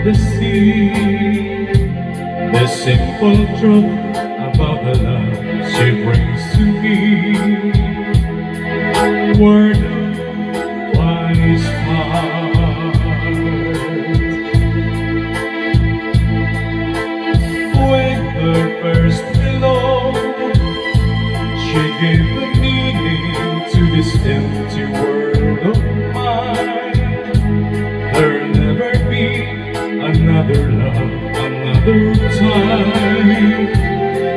the sea. The simple truth about the love she brings to me. Word of wise heart. With her first hello, she gave the meaning to this empty world of mine. There'll never be another love, another time.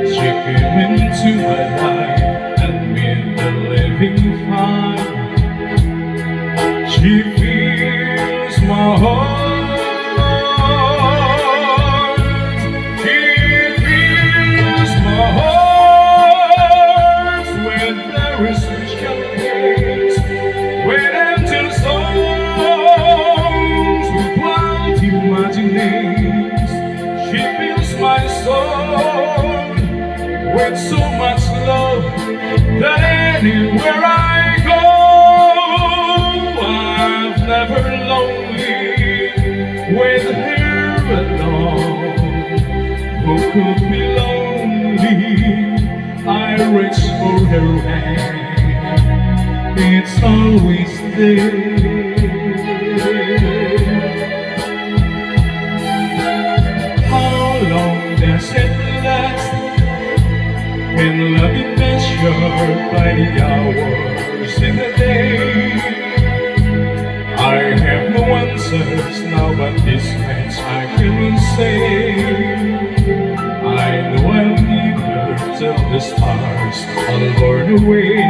She came into my life and made the living fire. She fills my heart. She fills my heart when there is special days, when angel songs with wild imaginings. She fills my soul with so much love that anywhere I go, I'm never lonely with her alone. Who could be lonely? I reach for her hand, it's always there. How long does it last? In love is measured by the hours in the day. I have no answers now, but this much I can say. I know I'll need her till the stars all burn away.